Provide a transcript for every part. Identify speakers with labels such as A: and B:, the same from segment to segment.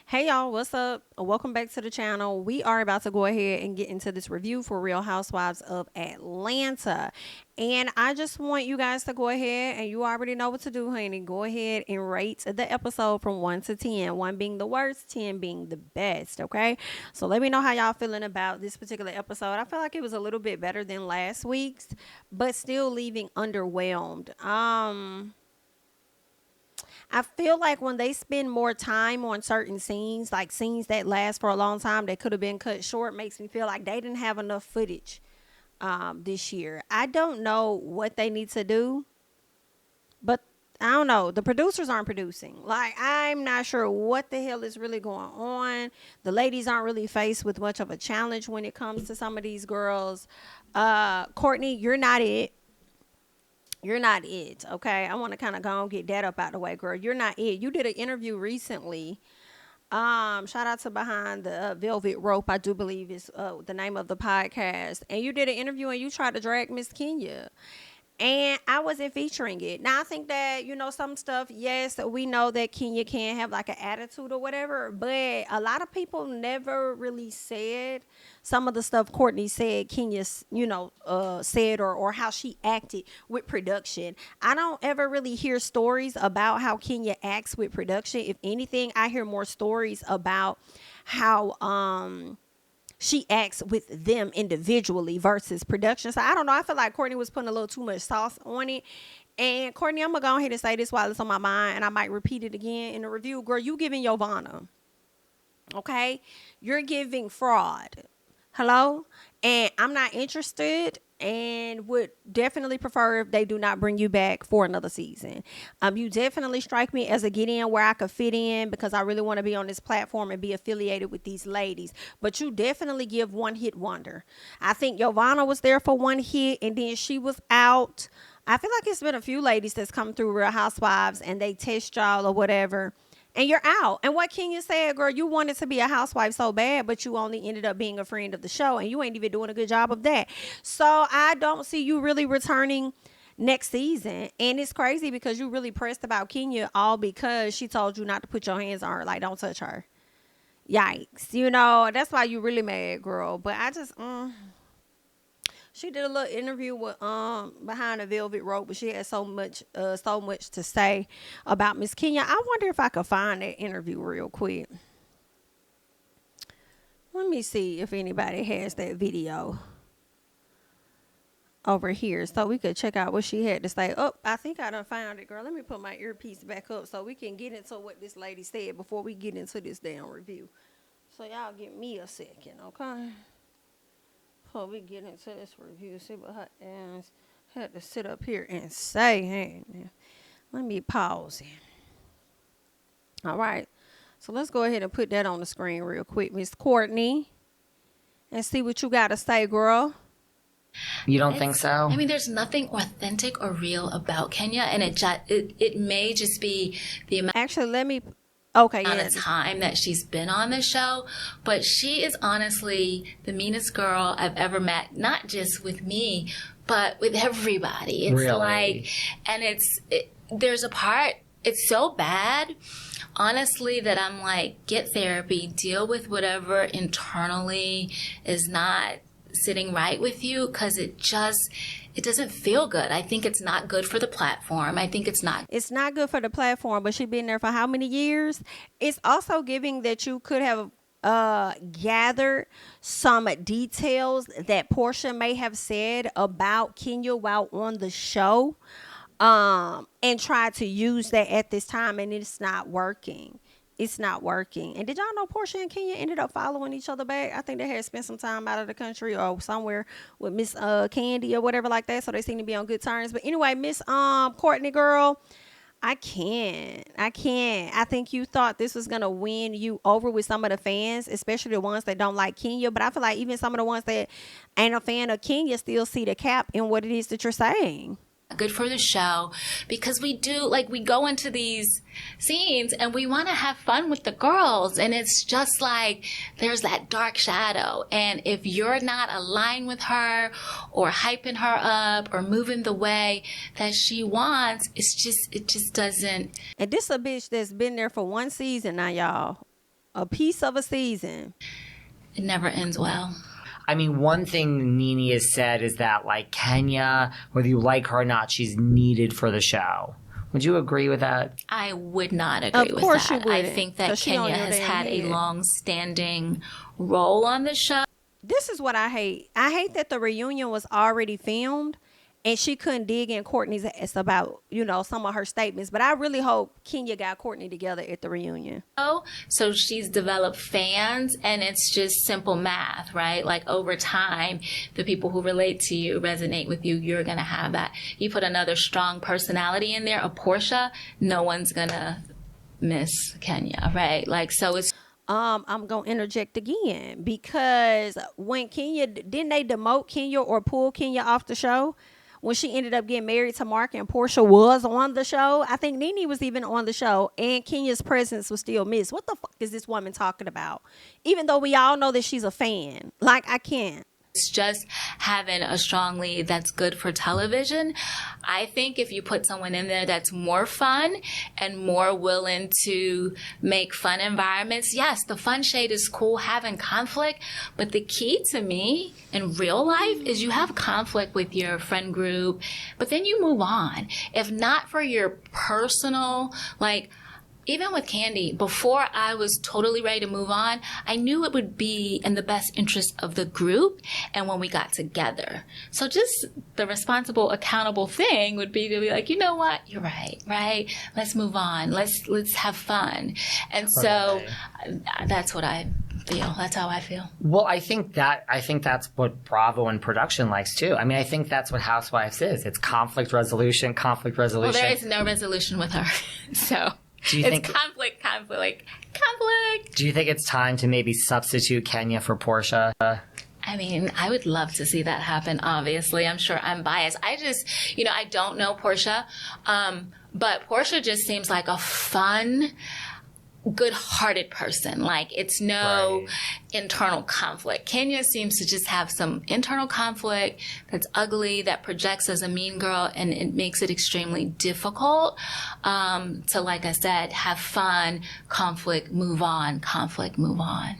A: Hey y'all, what's up? Welcome back to the channel. We are about to go ahead and get into this review for Real Housewives of Atlanta. And I just want you guys to go ahead, and you already know what to do, honey. Go ahead and rate the episode from 1 to 10. 1 being the worst, 10 being the best, okay? So let me know how y'all feeling about this particular episode. I feel like it was a little bit better than last week's, but still leaving underwhelmed. I feel like when they spend more time on certain scenes, like scenes that last for a long time that could have been cut short, makes me feel like they didn't have enough footage this year. I don't know what they need to do, but I don't know. The producers aren't producing. Like, I'm not sure what the hell is really going on. The ladies aren't really faced with much of a challenge when it comes to some of these girls. Courtney, you're not it. You're not it, okay? I want to kind of go and get that up out the way, girl. You're not it. You did an interview recently. Shout out to Behind the Velvet Rope, I do believe is the name of the podcast. And you did an interview and you tried to drag Miss Kenya. And I wasn't featuring it. Now, I think that, some stuff, yes, we know that Kenya can have like an attitude or whatever, but a lot of people never really said some of the stuff Courtney said Kenya, said or how she acted with production. I don't ever really hear stories about how Kenya acts with production. If anything, I hear more stories about how, she acts with them individually versus production. So I don't know. I feel like Courtney was putting a little too much sauce on it. And Courtney, I'm going to go ahead and say this while it's on my mind, and I might repeat it again in the review. Girl, you giving Yovana. Okay? You're giving fraud. Hello? And I'm not interested and would definitely prefer if they do not bring you back for another season. You definitely strike me as a get in where I could fit in because I really want to be on this platform and be affiliated with these ladies. But you definitely give one hit wonder. I think Yovana was there for one hit and then she was out. I feel like it's been a few ladies that's come through Real Housewives and they test y'all or whatever, and you're out. And what Kenya said, girl, you wanted to be a housewife so bad, but you only ended up being a friend of the show, and you ain't even doing a good job of that. So I don't see you really returning next season. And it's crazy because you really pressed about Kenya all because she told you not to put your hands on her, like don't touch her. Yikes. That's why you really mad, girl. But I just she did a little interview with Behind the Velvet Rope, but she had so much to say about Miss Kenya. I wonder if I could find that interview real quick. Let me see if anybody has that video over here so we could check out what she had to say. Oh, I think I done found it, girl. Let me put my earpiece back up so we can get into what this lady said before we get into this damn review. So y'all give me a second, okay? Before we get into this review, see what her ass had to sit up here and say. Hey, man. Let me pause it. All right. So let's go ahead and put that on the screen real quick, Miss Courtney, and see what you got to say, girl.
B: You don't think so?
C: I mean, there's nothing authentic or real about Kenya, and it may just be the amount.
A: Actually, let me. Okay,
C: yeah. Of time that she's been on the show, but she is honestly the meanest girl I've ever met. Not just with me, but with everybody. It's
B: really?
C: Like, and there's a part. It's so bad, honestly, that I'm like, get therapy, deal with whatever internally is not sitting right with you, because it doesn't feel good. I think it's not good for the platform. I think it's not
A: good for the platform, but she's been there for how many years? It's also giving that you could have gathered some details that Porsha may have said about Kenya while on the show, and try to use that at this time, and it's not working. It's not working. And did y'all know Porsha and Kenya ended up following each other back? I think they had spent some time out of the country or somewhere with Miss Kandi or whatever like that. So they seem to be on good terms. But anyway, Miss Courtney, girl, I can't. I think you thought this was going to win you over with some of the fans, especially the ones that don't like Kenya. But I feel like even some of the ones that ain't a fan of Kenya still see the cap in what it is that you're saying.
C: Good for the show, because we go into these scenes and we want to have fun with the girls, and it's just like there's that dark shadow, and if you're not aligned with her or hyping her up or moving the way that she wants, it just doesn't.
A: And this a bitch that's been there for one season now, y'all. A piece of a season.
C: It never ends well.
B: I mean, one thing Nene has said is that, like, Kenya, whether you like her or not, she's needed for the show. Would you agree with that?
C: I would not agree with that.
A: Of course you
C: I
A: wouldn't,
C: think that
A: 'cause she on
C: Kenya
A: your
C: has
A: damn
C: had a
A: head.
C: long-standing role on the show.
A: This is what I hate. I hate that the reunion was already filmed and she couldn't dig in Courtney's ass about, you know, some of her statements. But I really hope Kenya got Courtney together at the reunion.
C: So she's developed fans, and it's just simple math, right? Like, over time, the people who relate to you, resonate with you, you're going to have that. You put another strong personality in there, a Porsha, no one's going to miss Kenya, right? Like, so it's...
A: I'm going to interject again because when didn't they demote Kenya or pull Kenya off the show? When she ended up getting married to Mark and Porsha was on the show. I think Nene was even on the show and Kenya's presence was still missed. What the fuck is this woman talking about? Even though we all know that she's a fan. Like, I can't.
C: It's just having a strong lead that's good for television. I think if you put someone in there that's more fun and more willing to make fun environments, yes, the fun shade is cool, having conflict, but the key to me in real life is you have conflict with your friend group, but then you move on. If not for your personal, like, even with Kandi, before I was totally ready to move on, I knew it would be in the best interest of the group and when we got together. So just the responsible, accountable thing would be to be like, you know what? You're right? Let's move on. Let's have fun. And so that's what I feel. That's how I feel.
B: Well, I think that's what Bravo and production likes too. I mean, I think that's what Housewives is. It's conflict resolution.
C: Well, there is no resolution with her. So...
B: Do you think
C: conflict.
B: Do you think it's time to maybe substitute Kenya for Porsha?
C: I mean, I would love to see that happen, obviously. I'm sure I'm biased. I just, I don't know Porsha, but Porsha just seems like a fun, good-hearted person. Like, it's no internal conflict. Kenya seems to just have some internal conflict that's ugly, that projects as a mean girl, and it makes it extremely difficult to, like I said, have fun, conflict, move on.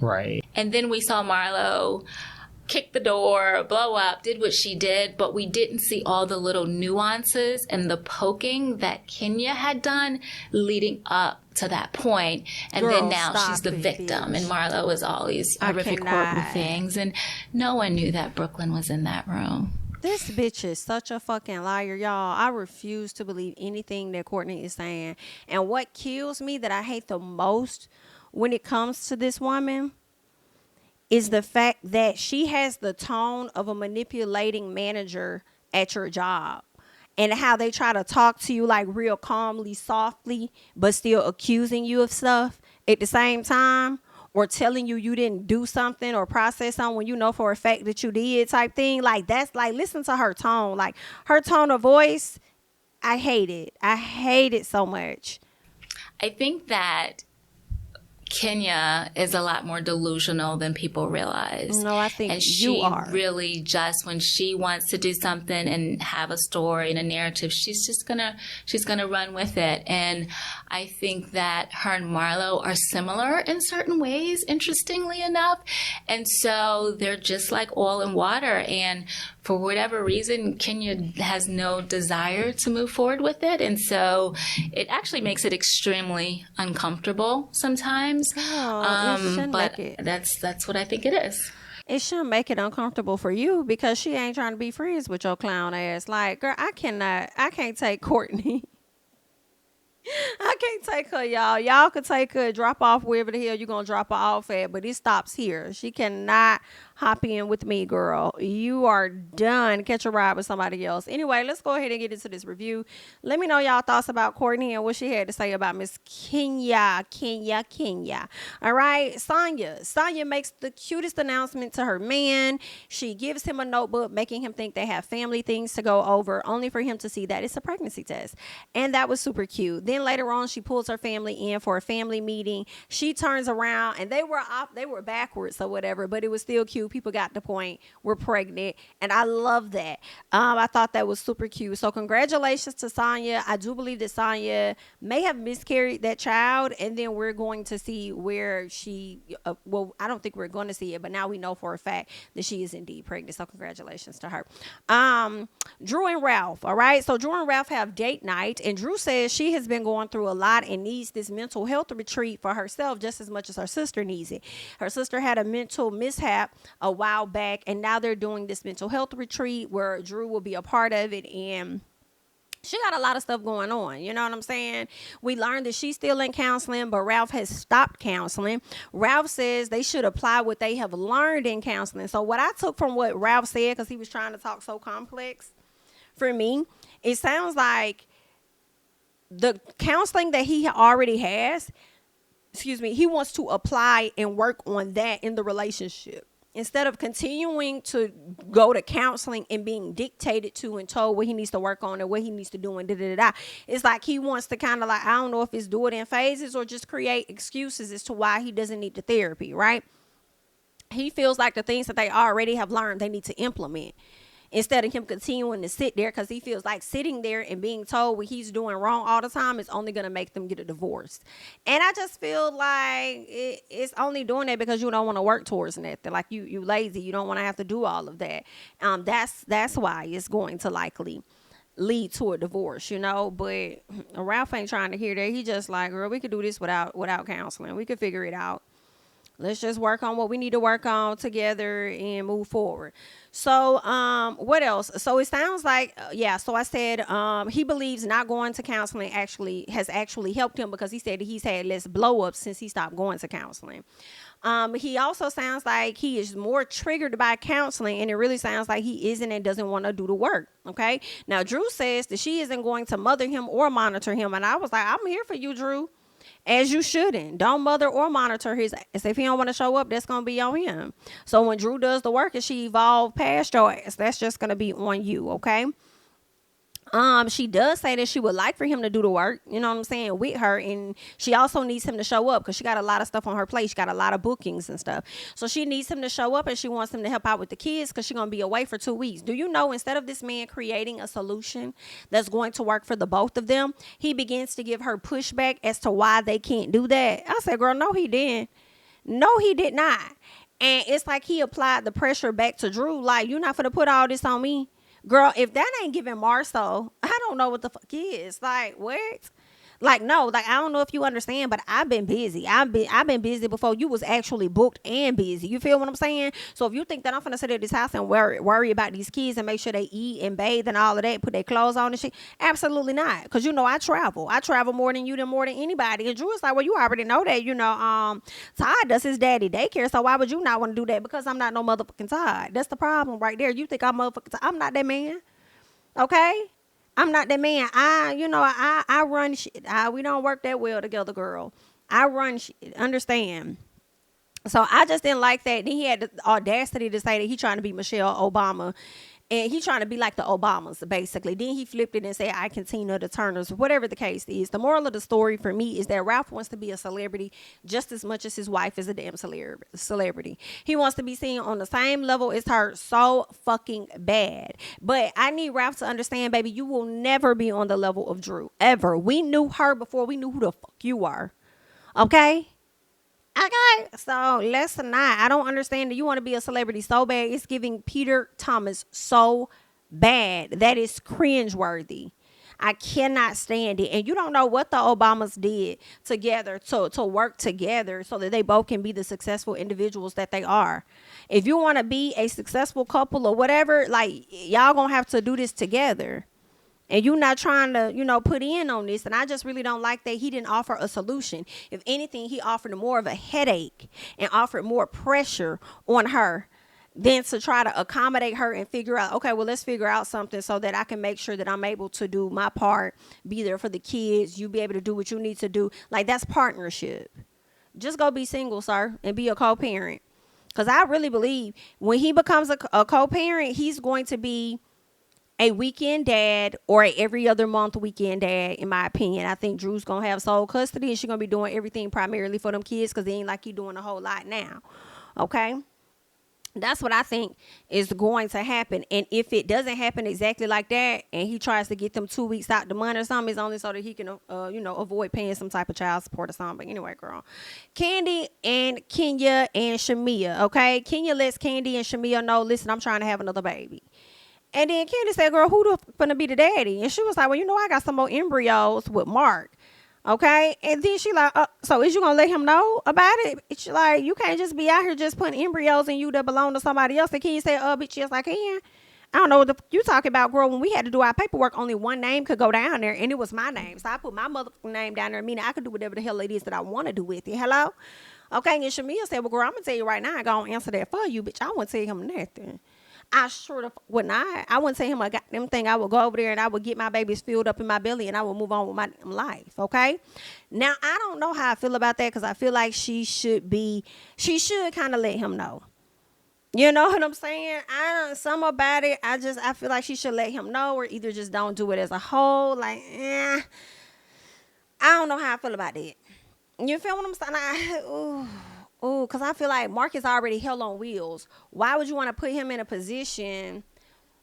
B: Right.
C: And then we saw Marlo kick the door, blow up, did what she did, but we didn't see all the little nuances and the poking that Kenya had done leading up to that point. And
A: Girl,
C: then now
A: stop
C: she's the
A: it,
C: victim,
A: bitch.
C: and Marlo was all these horrific, horrible things, and no one knew that Brooklyn was in that room.
A: This bitch is such a fucking liar, y'all. I refuse to believe anything that Courtney is saying. And what kills me, that I hate the most when it comes to this woman, is the fact that she has the tone of a manipulating manager at your job. And how they try to talk to you like real calmly, softly, but still accusing you of stuff at the same time, or telling you didn't do something or process something when you know for a fact that you did, type thing. Like, that's like, listen to her tone. Like, her tone of voice, I hate it. I hate it so much.
C: I think that Kenya is a lot more delusional than people realize.
A: No, I think
C: and
A: you are.
C: Really, just when she wants to do something and have a story and a narrative, she's gonna run with it. And I think that her and Marlo are similar in certain ways, interestingly enough. And so they're just like oil and water. And for whatever reason, Kenya has no desire to move forward with it. And so it actually makes it extremely uncomfortable sometimes. But that's what I think it is.
A: It shouldn't make it uncomfortable for you because she ain't trying to be friends with your clown ass. Like, girl, I can't take Courtney. I can't take her, y'all. Y'all could take her, drop off wherever the hell you're going to drop her off at, but it stops here. She cannot hop in with me, girl. You are done. Catch a ride with somebody else. Anyway, let's go ahead and get into this review. Let me know y'all thoughts about Courtney and what she had to say about Miss Kenya. All right, Sanya makes the cutest announcement to her man. She gives him a notebook, making him think they have family things to go over, only for him to see that it's a pregnancy test. And that was super cute. Then later on, she pulls her family in for a family meeting. She turns around and they were backwards or whatever, but it was still cute people got the point. We're pregnant. And I love that. I thought that was super cute. So congratulations to Sanya. I do believe that Sanya may have miscarried that child. And then we're going to see where she, well, I don't think we're going to see it, but now we know for a fact that she is indeed pregnant. So congratulations to her. Drew and Ralph. All right. So Drew and Ralph have date night. And Drew says she has been going through a lot and needs this mental health retreat for herself just as much as her sister needs it. Her sister had a mental mishap a while back, and now they're doing this mental health retreat where Drew will be a part of it, and she got a lot of stuff going on. You know what I'm saying? We learned that she's still in counseling, but Ralph has stopped counseling. Ralph says they should apply what they have learned in counseling. So what I took from what Ralph said, because he was trying to talk so complex for me, it sounds like the counseling that he already has, he wants to apply and work on that in the relationship. Instead of continuing to go to counseling and being dictated to and told what he needs to work on and what he needs to do and da-da-da-da. It's like he wants to kind of like, I don't know if it's do it in phases or just create excuses as to why he doesn't need the therapy, right? He feels like the things that they already have learned, they need to implement. Instead of him continuing to sit there, because he feels like sitting there and being told what he's doing wrong all the time is only going to make them get a divorce. And I just feel like it's only doing that because you don't want to work towards nothing. Like you lazy. You don't want to have to do all of that. That's why it's going to likely lead to a divorce, you know. But Ralph ain't trying to hear that. He just like, girl, we could do this without counseling. We could figure it out. Let's just work on what we need to work on together and move forward. So, what else? So it sounds like, so I said, he believes not going to counseling has actually helped him because he said that he's had less blow ups since he stopped going to counseling. He also sounds like he is more triggered by counseling, and it really sounds like he isn't and doesn't want to do the work. Okay. Now, Drew says that she isn't going to mother him or monitor him. And I was like, I'm here for you, Drew. As you shouldn't. Don't mother or monitor his ass. If he don't want to show up, that's going to be on him. So when Drew does the work and she evolved past your ass, that's just going to be on you, okay? She does say that she would like for him to do the work, you know what I'm saying, with her. And she also needs him to show up because she got a lot of stuff on her plate. She got a lot of bookings and stuff. So she needs him to show up and she wants him to help out with the kids because she's going to be away for 2 weeks. Do you know, instead of this man creating a solution that's going to work for the both of them, he begins to give her pushback as to why they can't do that. I said, girl, no, he didn't. No, he did not. And it's like he applied the pressure back to Drew. Like, you're not going to put all this on me. Girl, if that ain't giving Marceau, I don't know what the fuck is. Like, what? Like, no, like, I don't know if you understand, but I've been busy. I've been busy before you was actually booked and busy. You feel what I'm saying? So if you think that I'm finna sit at this house and worry about these kids and make sure they eat and bathe and all of that, put their clothes on and shit, absolutely not. Because, you know, I travel more than more than anybody. And Drew is like, well, you already know that, you know, Todd does his daddy daycare, so why would you not want to do that? Because I'm not no motherfucking Todd. That's the problem right there. You think I'm motherfucking Todd. I'm not that man. Okay? I'm not that man. I run shit. We don't work that well together, girl. I run shit. Understand? So I just didn't like that. Then he had the audacity to say that he trying to be Michelle Obama. And he trying to be like the Obamas, basically. Then he flipped it and said, I can Tina the Turners, whatever the case is. The moral of the story for me is that Ralph wants to be a celebrity just as much as his wife is a damn celebrity. He wants to be seen on the same level as her so fucking bad. But I need Ralph to understand, baby, you will never be on the level of Drew, ever. We knew her before we knew who the fuck you are. Okay? Okay, so let's not. I don't understand that you want to be a celebrity so bad. It's giving Peter Thomas so bad. That is cringeworthy. I cannot stand it. And you don't know what the Obamas did together to work together so that they both can be the successful individuals that they are. If you want to be a successful couple or whatever, like, y'all gonna have to do this together. And you're not trying to, put in on this. And I just really don't like that he didn't offer a solution. If anything, he offered more of a headache and offered more pressure on her than to try to accommodate her and figure out, okay, well, let's figure out something so that I can make sure that I'm able to do my part, be there for the kids, you be able to do what you need to do. Like, that's partnership. Just go be single, sir, and be a co-parent. Because I really believe when he becomes a co-parent, he's going to be a weekend dad or a every other month weekend dad, in my opinion. I think Drew's gonna have sole custody and she's gonna be doing everything primarily for them kids because it ain't like you doing a whole lot now. Okay. That's what I think is going to happen. And if it doesn't happen exactly like that, and he tries to get them 2 weeks out the month or something, it's only so that he can, avoid paying some type of child support or something. But anyway, girl, Kandi and Kenya and Shamia. Okay, Kenya lets Kandi and Shamia know, listen, I'm trying to have another baby. And then Kandi said, girl, who the gonna be the daddy? And she was like, well, I got some more embryos with Mark. Okay. And then she like, so is you gonna let him know about it? She like, you can't just be out here just putting embryos in you that belong to somebody else. And Kenya said, bitch, yes, I can. I don't know what you talking about, girl. When we had to do our paperwork, only one name could go down there, and it was my name. So I put my motherfucking name down there, meaning I could do whatever the hell it is that I want to do with it. Hello? Okay. And Shamia said, well, girl, I'm gonna tell you right now, I gonna answer that for you, bitch. I wouldn't tell him nothing. I sure wouldn't. I wouldn't tell him a goddamn thing. I would go over there and I would get my babies filled up in my belly and I would move on with my life. Okay. Now, I don't know how I feel about that, because I feel like she should kind of let him know. You know what I'm saying? Some about it, I feel like she should let him know, or either just don't do it as a whole. Like, I don't know how I feel about that. You feel what I'm saying? Because I feel like Mark is already hell on wheels. Why would you want to put him in a position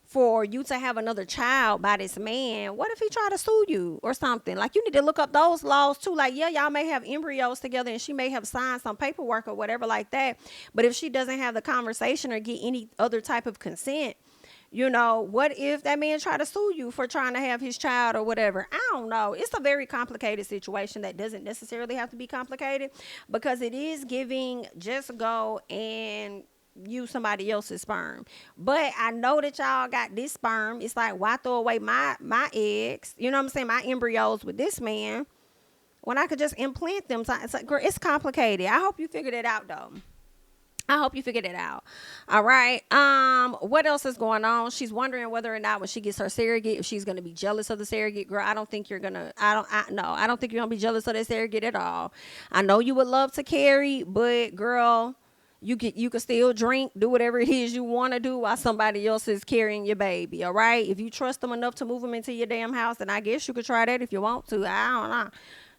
A: for you to have another child by this man? What if he try to sue you or something? Like, you need to look up those laws too. Like, yeah, y'all may have embryos together and she may have signed some paperwork or whatever like that. But if she doesn't have the conversation or get any other type of consent, what if that man try to sue you for trying to have his child or whatever? I don't know. It's a very complicated situation that doesn't necessarily have to be complicated, because it is giving just go and use somebody else's sperm. But I know that y'all got this sperm. It's like, why throw away my eggs? You know what I'm saying? My embryos with this man when I could just implant them. So it's like, girl, it's complicated. I hope you figured it out though. I hope you figured it out. All right. What else is going on? She's wondering whether or not when she gets her surrogate, if she's going to be jealous of the surrogate. Girl, I don't think you're going to, I don't think you're going to be jealous of that surrogate at all. I know you would love to carry, but girl, you can still drink, do whatever it is you want to do while somebody else is carrying your baby. All right. If you trust them enough to move them into your damn house, then I guess you could try that if you want to. I don't know.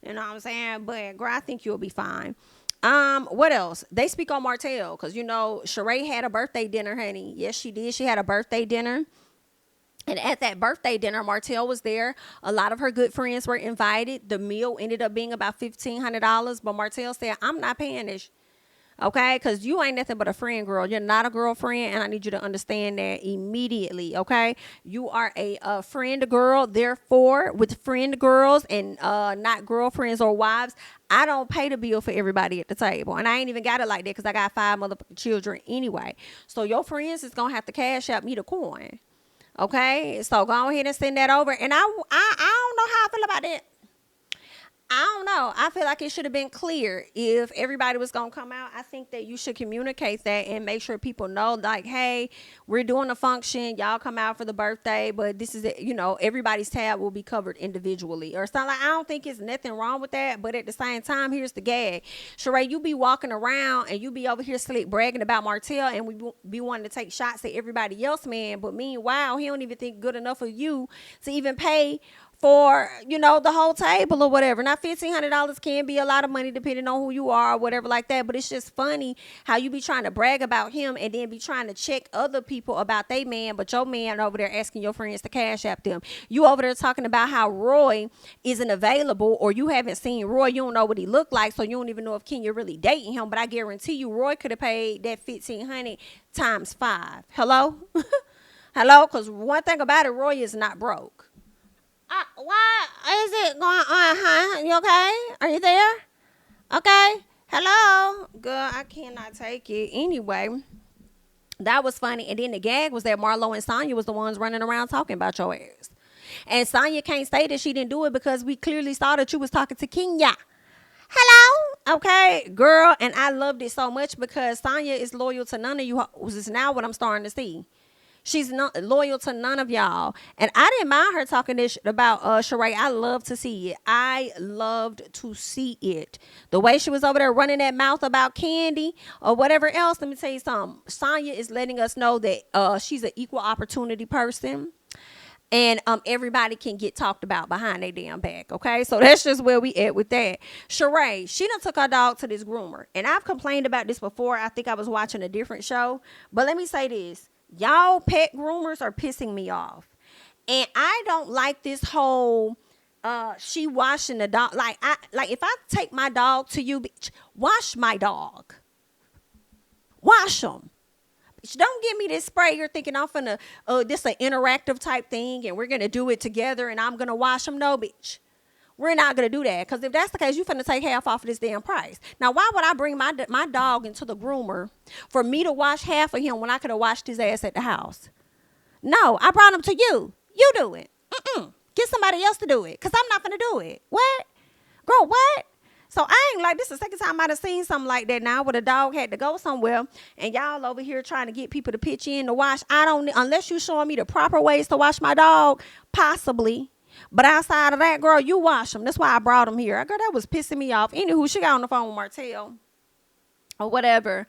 A: You know what I'm saying? But girl, I think you'll be fine. What else? They speak on Martell, because Sheree had a birthday dinner, honey. Yes, she did. She had a birthday dinner. And at that birthday dinner, Martell was there. A lot of her good friends were invited. The meal ended up being about $1,500, but Martell said, I'm not paying this. Okay, because you ain't nothing but a friend, girl. You're not a girlfriend, and I need you to understand that immediately. Okay, you are a friend girl. Therefore, with friend girls and not girlfriends or wives, I don't pay the bill for everybody at the table, and I ain't even got it like that because I got 5 motherfucking children anyway. So your friends is gonna have to cash out me the coin. Okay, so go ahead and send that over. And I don't know how I feel about that. I don't know. I feel like it should have been clear if everybody was going to come out. I think that you should communicate that and make sure people know, like, hey, we're doing a function. Y'all come out for the birthday, but this is it. Everybody's tab will be covered individually or something. Like, I don't think it's nothing wrong with that. But at the same time, here's the gag. Sheree, you be walking around and you be over here slick bragging about Martell, and we be wanting to take shots at everybody else, man. But meanwhile, he don't even think good enough of you to even pay for, the whole table or whatever. Now, $1,500 can be a lot of money depending on who you are or whatever like that. But it's just funny how you be trying to brag about him and then be trying to check other people about their man, but your man over there asking your friends to cash app them. You over there talking about how Roy isn't available, or you haven't seen Roy. You don't know what he looked like, so you don't even know if Kenya really dating him. But I guarantee you, Roy could have paid that $1,500 times 5. Hello? Hello? Because one thing about it, Roy is not broke. Why is it going on, huh? You okay? Are you there? Okay. Hello? Girl, I cannot take it. Anyway, that was funny. And then the gag was that Marlo and Sanya was the ones running around talking about your ass. And Sanya can't say that she didn't do it because we clearly saw that you was talking to Kenya. Hello? Okay, girl. And I loved it so much because Sanya is loyal to none of you. This is now what I'm starting to see. She's not loyal to none of y'all. And I didn't mind her talking this about Sheree. I love to see it. I loved to see it. The way she was over there running that mouth about Kandi or whatever else. Let me tell you something. Sanya is letting us know that she's an equal opportunity person. And everybody can get talked about behind their damn back, okay? So that's just where we at with that. Sheree, she done took her dog to this groomer. And I've complained about this before. I think I was watching a different show. But let me say this. Y'all pet groomers are pissing me off. And I don't like this whole she washing the dog. Like if I take my dog to you, bitch, wash my dog. Wash them. Don't give me this spray. You're thinking I'm finna, this an interactive type thing and we're going to do it together and I'm going to wash them. No, bitch. We're not going to do that. Because if that's the case, you finna take half off of this damn price. Now, why would I bring my dog into the groomer for me to wash half of him when I could have washed his ass at the house? No, I brought him to you. You do it. Get somebody else to do it. Because I'm not finna do it. What? Girl, what? So I ain't like, this is the second time I done seen something like that now where the dog had to go somewhere and y'all over here trying to get people to pitch in to wash. Unless you showing me the proper ways to wash my dog, possibly. But outside of that, girl, you wash them. That's why I brought him here. Girl, that was pissing me off. Anywho, she got on the phone with Martell or whatever.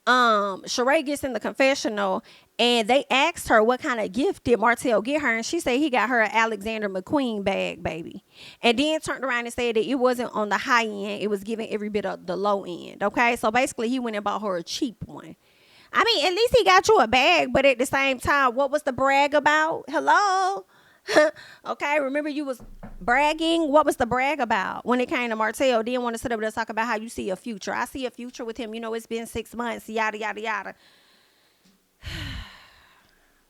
A: Sheree gets in the confessional and they asked her what kind of gift did Martell get her, and she said he got her an Alexander McQueen bag, baby, and then turned around and said that it wasn't on the high end, it was giving every bit of the low end. Okay, so basically he went and bought her a cheap one. I mean, at least he got you a bag, but at the same time, what was the brag about? Hello. Okay, remember you was bragging. What was the brag about when it came to Martell? Didn't want to sit up there and talk about how you see a future. I see a future with him. You know, it's been 6 months, yada, yada, yada.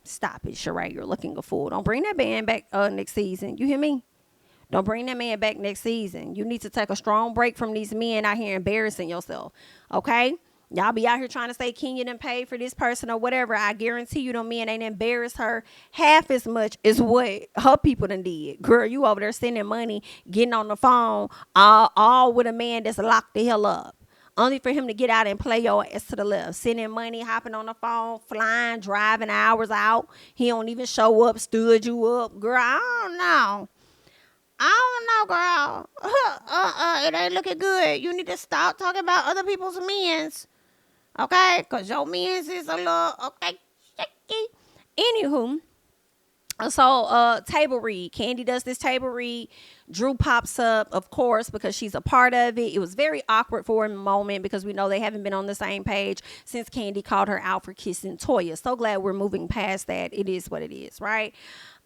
A: Stop it, Sheree. You're looking a fool. Don't bring that man back next season. You hear me? Don't bring that man back next season. You need to take a strong break from these men out here embarrassing yourself. Okay? Y'all be out here trying to say Kenya didn't pay for this person or whatever. I guarantee you them men ain't embarrassed her half as much as what her people done did. Girl, you over there sending money, getting on the phone, all with a man that's locked the hell up. Only for him to get out and play your ass to the left. Sending money, hopping on the phone, flying, driving hours out. He don't even show up, stood you up. Girl, I don't know. Girl. It ain't looking good. You need to stop talking about other people's men's. Okay? Because your men's is a little, okay, shaky. Anywho. So, table read. Kandi does this table read. Drew pops up, of course, because she's a part of it. It was very awkward for a moment because we know they haven't been on the same page since Kandi called her out for kissing Toya. So glad we're moving past that. It is what it is, right?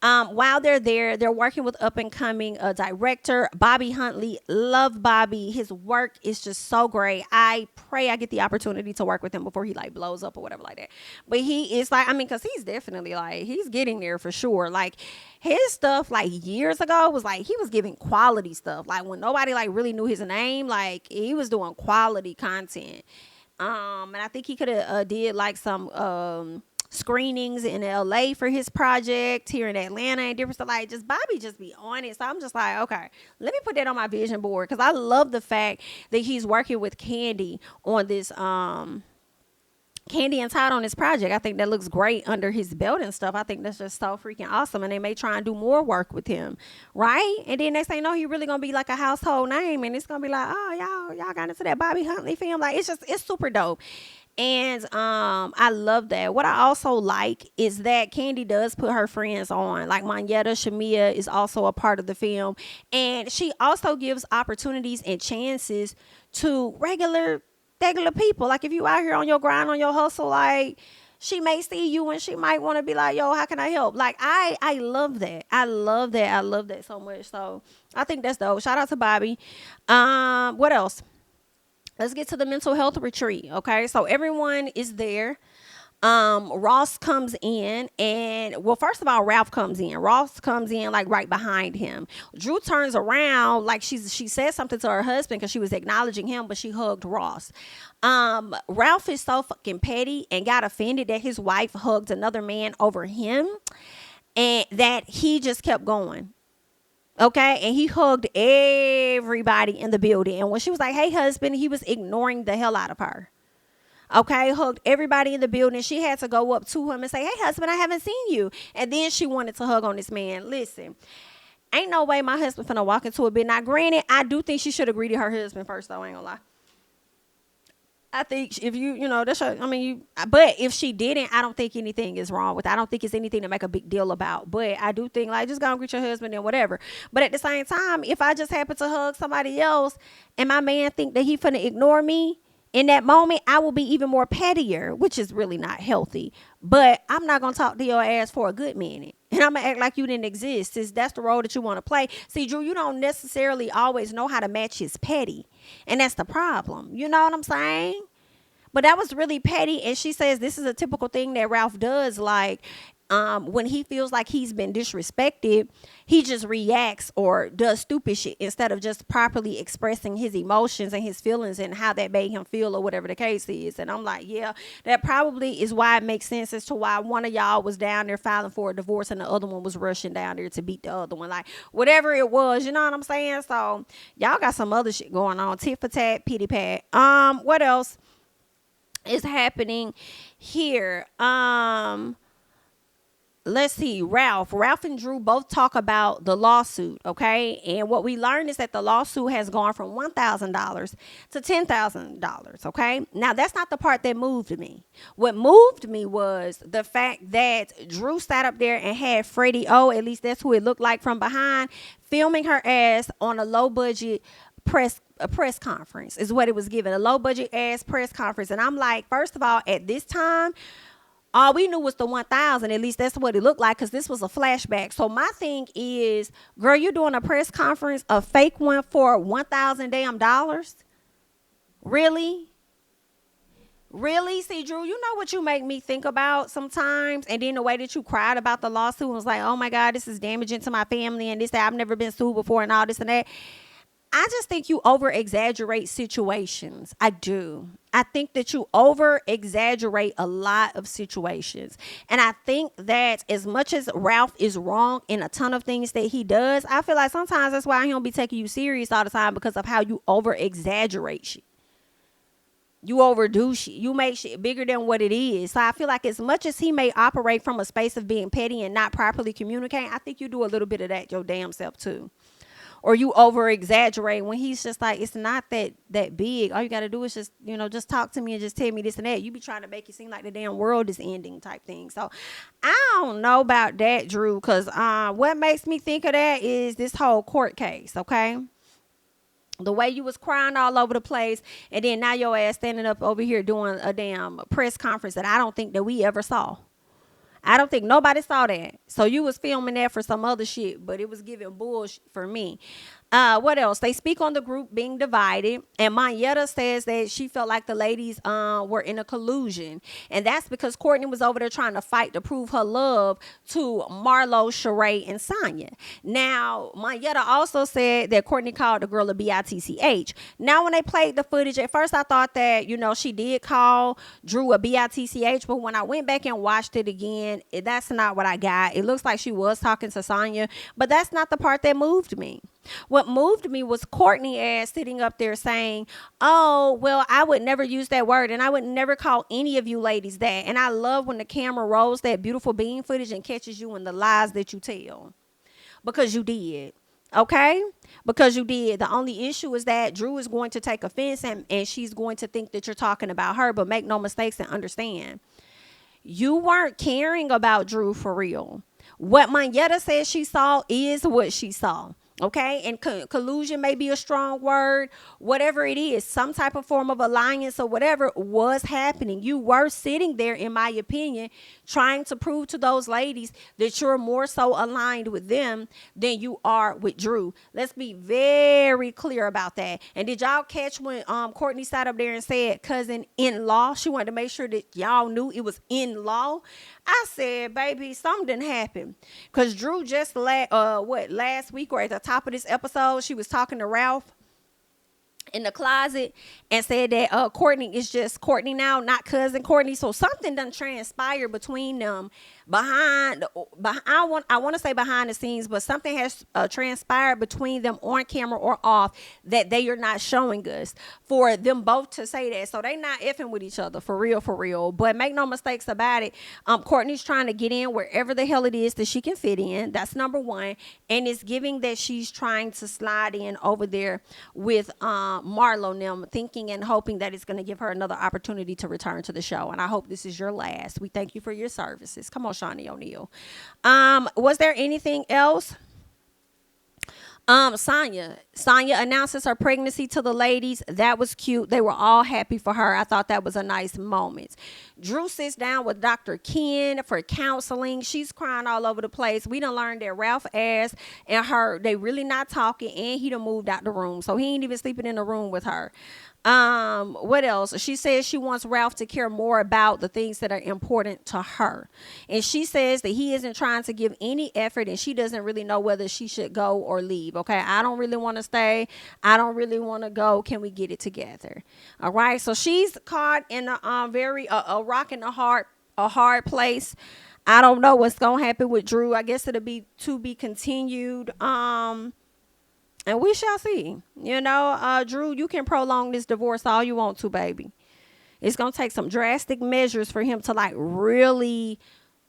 A: While they're there, they're working with up-and-coming director Bobby Huntley. Love Bobby. His work is just so great. I pray I get the opportunity to work with him before he like blows up or whatever like that. But he is like, I mean, because he's definitely like, he's getting there for sure. Like his stuff like years ago was like, he was giving quality stuff. Like when nobody like really knew his name, like he was doing quality content. And I think he could have did like some screenings in LA for his project here in Atlanta and different stuff. Like just Bobby just be on it. So I'm just like, okay, let me put that on my vision board because I love the fact that he's working with Kandi on this Kandi and Todd on this project. I think that looks great under his belt and stuff. I think that's just so freaking awesome. And they may try and do more work with him, right? And then next thing you know, he really gonna be like a household name, and it's gonna be like, oh, y'all got into that Bobby Huntley film. Like it's super dope. And I love that. What I also like is that Kandi does put her friends on. Like Monyetta Shamia is also a part of the film, and she also gives opportunities and chances to regular people. Like if you out here on your grind, on your hustle, like she may see you and she might want to be like, yo, how can I help? Like I love that. I love that so much. So I think that's dope. Shout out to Bobby. What else? Let's get to the mental health retreat. Okay, so everyone is there. Ross comes in, and well, first of all, Ralph comes in. Ross comes in like right behind him. Drew turns around like she said something to her husband because she was acknowledging him, but she hugged Ross. Ralph is so fucking petty and got offended that his wife hugged another man over him, and that he just kept going. Okay, and he hugged everybody in the building. And when she was like, hey, husband, he was ignoring the hell out of her. Okay, hugged everybody in the building. She had to go up to him and say, hey, husband, I haven't seen you. And then she wanted to hug on this man. Listen, ain't no way my husband finna walk into a bed. Now, granted, I do think she should have greeted her husband first, though. I ain't gonna lie. I think if you know, that's her, I mean, but if she didn't, I don't think anything is wrong with it. I don't think it's anything to make a big deal about. But I do think, like, just go and greet your husband and whatever. But at the same time, if I just happen to hug somebody else and my man think that he finna ignore me, in that moment, I will be even more pettier, which is really not healthy. But I'm not going to talk to your ass for a good minute. And I'm going to act like you didn't exist. That's the role that you want to play. See, Drew, you don't necessarily always know how to match his petty. And that's the problem. You know what I'm saying? But that was really petty. And she says this is a typical thing that Ralph does. Like, when he feels like he's been disrespected, he just reacts or does stupid shit instead of just properly expressing his emotions and his feelings and how that made him feel or whatever the case is. And I'm like, yeah, that probably is why it makes sense as to why one of y'all was down there filing for a divorce and the other one was rushing down there to beat the other one. Like, whatever it was, you know what I'm saying? So y'all got some other shit going on. Tit for tat, pity pat. What else is happening here? Let's see. Ralph and Drew both talk about the lawsuit, okay? And what we learned is that the lawsuit has gone from $1,000 to $10,000, okay? Now, that's not the part that moved me. What moved me was the fact that Drew sat up there and had Freddie O, at least that's who it looked like from behind, filming her ass on a low-budget press conference is what it was given, a low-budget ass press conference. And I'm like, first of all, at this time, all we knew was the 1,000. At least that's what it looked like, because this was a flashback. So my thing is, girl, you're doing a press conference, a fake one for $1,000 damn dollars? Really? Really? See, Drew, you know what you make me think about sometimes? And then the way that you cried about the lawsuit was like, oh my God, this is damaging to my family and this, that, I've never been sued before and all this and that. I just think you over exaggerate situations. I do. I think that you over exaggerate a lot of situations. And I think that as much as Ralph is wrong in a ton of things that he does, I feel like sometimes that's why he don't be taking you serious all the time, because of how you over exaggerate shit. You overdo shit. You make shit bigger than what it is. So I feel like as much as he may operate from a space of being petty and not properly communicating, I think you do a little bit of that your damn self too. Or you over exaggerate when he's just like, it's not that big. All you got to do is just, you know, just talk to me and just tell me this and that. You be trying to make it seem like the damn world is ending type thing. So I don't know about that, Drew, because what makes me think of that is this whole court case, okay? The way you was crying all over the place, and then now your ass standing up over here doing a damn press conference that I don't think that we ever saw. I don't think nobody saw that. So you was filming that for some other shit, but it was giving bullshit for me. What else? They speak on the group being divided, and Mayetta says that she felt like the ladies were in a collusion, and that's because Courtney was over there trying to fight to prove her love to Marlo, Sheree, and Sanya. Now, Mayetta also said that Courtney called the girl a bitch. Now, when they played the footage, at first I thought that, you know, she did call Drew a bitch, but when I went back and watched it again, that's not what I got. It looks like she was talking to Sanya, but that's not the part that moved me. What moved me was Courtney ass sitting up there saying, oh, well, I would never use that word, and I would never call any of you ladies that. And I love when the camera rolls that beautiful bean footage and catches you in the lies that you tell, because you did. Okay? Because you did. The only issue is that Drew is going to take offense, and she's going to think that you're talking about her, but make no mistakes and understand. You weren't caring about Drew for real. What Mayetta says she saw is what she saw. Okay, and collusion may be a strong word, whatever it is, some type of form of alliance or whatever was happening. You were sitting there, in my opinion, trying to prove to those ladies that you're more so aligned with them than you are with Drew. Let's be very clear about that. And did y'all catch when Courtney sat up there and said cousin-in-law? She wanted to make sure that y'all knew it was in-law. I said, baby, something didn't happen. Because Drew just last week or at the top of this episode, she was talking to Ralph in the closet and said that Courtney is just Courtney now, not cousin Courtney. So something done transpired between them behind I want to say behind the scenes, but something has transpired between them on camera or off that they are not showing us for them both to say that. So they not effing with each other for real. But make no mistakes about it. Courtney's trying to get in wherever the hell it is that she can fit in. That's number one. And it's giving that she's trying to slide in over there with Marlo and them, thinking and hoping that it's going to give her another opportunity to return to the show. And I hope this is your last. We thank you for your services. Come on, Shawnee O'Neal. Was there anything else? Sanya announces her pregnancy to the ladies. That was cute. They were all happy for her. I thought that was a nice moment. Drew sits down with Dr. Ken for counseling. She's crying all over the place. We done learned that Ralph asked and her, they really not talking, and he done moved out the room. So he ain't even sleeping in the room with her. What else? She says she wants Ralph to care more about the things that are important to her. And she says that he isn't trying to give any effort and she doesn't really know whether she should go or leave. Okay. I don't really want to stay. I don't really want to go. Can we get it together? All right. So she's caught in a rock in a hard place. I don't know what's going to happen with Drew. I guess it'll be to be continued. And we shall see. You know, Drew, you can prolong this divorce all you want to, baby. It's going to take some drastic measures for him to like really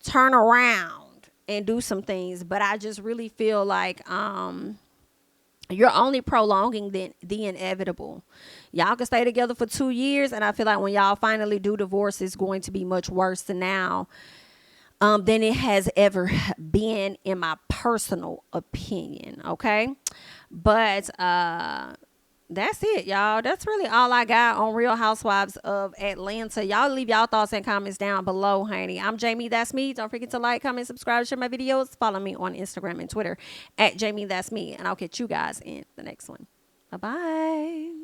A: turn around and do some things. But I just really feel like you're only prolonging the inevitable. Y'all can stay together for 2 years. And I feel like when y'all finally do divorce, it's going to be much worse than now. Than it has ever been, in my personal opinion. Okay. But that's it, y'all. That's really all I got on Real Housewives of Atlanta. Y'all leave y'all thoughts and comments down below, honey. I'm Jamie, that's me. Don't forget to like, comment, subscribe, share my videos. Follow me on Instagram and Twitter at Jamie, that's me. And I'll catch you guys in the next one. Bye-bye.